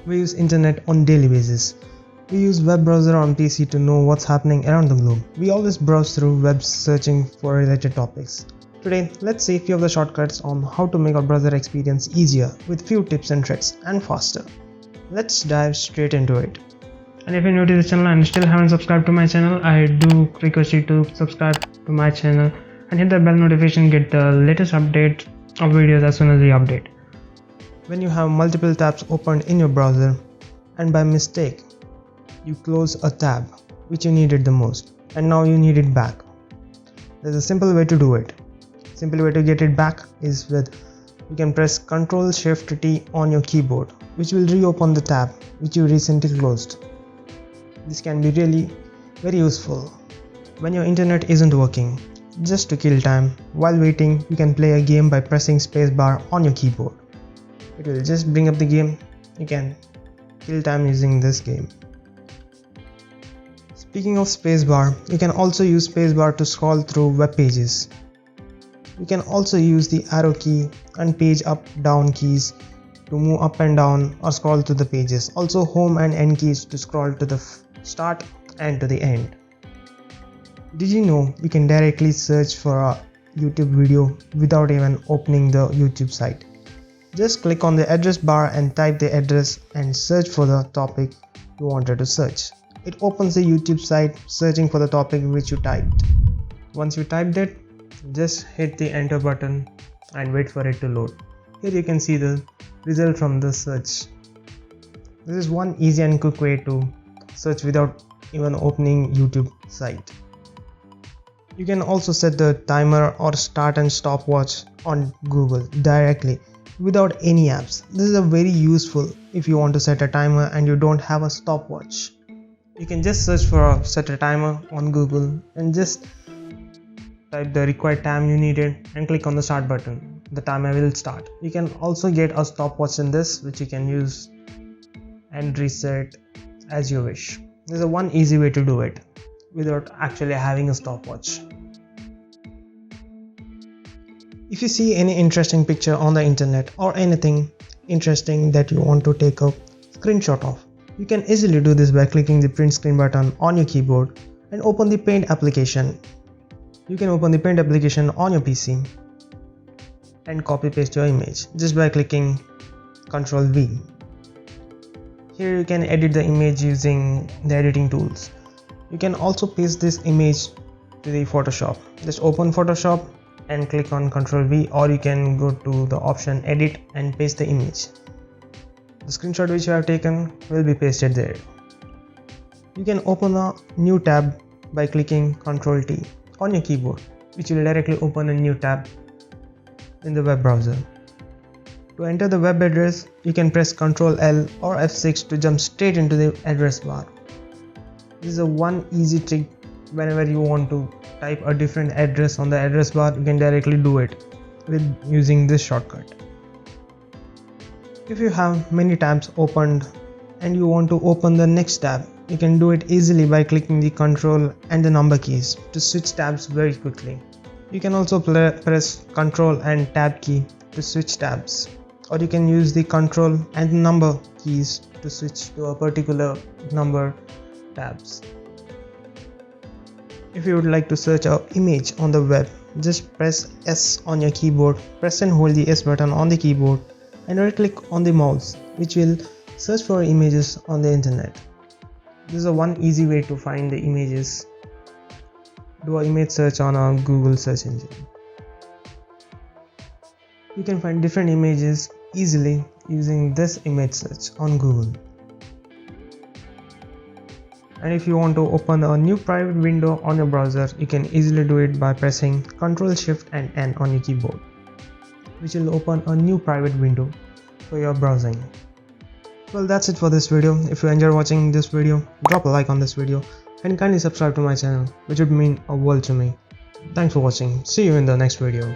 We use internet on daily basis. We use web browser on PC to know what's happening around the globe. We always browse through web searching for related topics. Today, let's see a few of the shortcuts on how to make our browser experience easier with few tips and tricks and faster. Let's dive straight into it. And if you're new to this channel and still haven't subscribed to my channel, I do request you to subscribe to my channel and hit the bell notification, get the latest update of videos as soon as we update. When you have multiple tabs opened in your browser and by mistake you close a tab which you needed the most and now you need it back, there's a simple way to do it. Simple way to get it back is with you can press Cntrl+Shift+T on your keyboard, which will reopen the tab which you recently closed. This can be really very useful when your internet isn't working. Just to kill time while waiting, you can play a game by pressing spacebar on your keyboard. It will just bring up the game. You can kill time using this game. Speaking of spacebar, you can also use spacebar to scroll through web pages. You can also use the arrow key and page up down keys to move up and down or scroll through the pages. Also home and end keys to scroll to the start and to the end. Did you know you can directly search for a YouTube video without even opening the YouTube site? Just click on the address bar and type the address and search for the topic you wanted to search. It opens the YouTube site searching for the topic which you typed. Once you typed it, just hit the enter button and wait for it to load. Here you can see the result from the search. This is one easy and quick way to search without even opening YouTube site. You can also set the timer or start and stopwatch on Google directly without any apps. This is a very useful if you want to set a timer and you don't have a stopwatch. You can just search for set a timer on Google and just type the required time you needed and click on the start button. The timer will start. You can also get a stopwatch in this which you can use and reset as you wish. There's a one easy way to do it without actually having a stopwatch. If you see any interesting picture on the internet or anything interesting that you want to take a screenshot of, you can easily do this by clicking the print screen button on your keyboard and open the Paint application. You can open the Paint application on your PC and copy paste your image just by clicking Ctrl+V. Here you can edit the image using the editing tools. You can also paste this image to the Photoshop. Just open Photoshop and click on Ctrl+V, or you can go to the option edit and paste the image. The screenshot which you have taken will be pasted there. You can open a new tab by clicking Ctrl+T on your keyboard, which will directly open a new tab in the web browser. To enter the web address, you can press Ctrl+L or F6 to jump straight into the address bar. This is a one easy trick. Whenever you want to type a different address on the address bar, you can directly do it with using this shortcut. If you have many tabs opened and you want to open the next tab, you can do it easily by clicking the Ctrl and the number keys to switch tabs very quickly. You can also press Ctrl and tab key to switch tabs, or you can use the Ctrl and number keys to switch to a particular number tabs. If you would like to search an image on the web, just press S on your keyboard, press and hold the S button on the keyboard and right click on the mouse, which will search for images on the internet. This is a one easy way to find the images. Do an image search on a Google search engine. You can find different images easily using this image search on Google. And if you want to open a new private window on your browser, you can easily do it by pressing Ctrl+Shift+N on your keyboard, which will open a new private window for your browsing. Well, that's it for this video. If you enjoyed watching this video, drop a like on this video and kindly subscribe to my channel, which would mean a world to me. Thanks for watching. See you in the next video.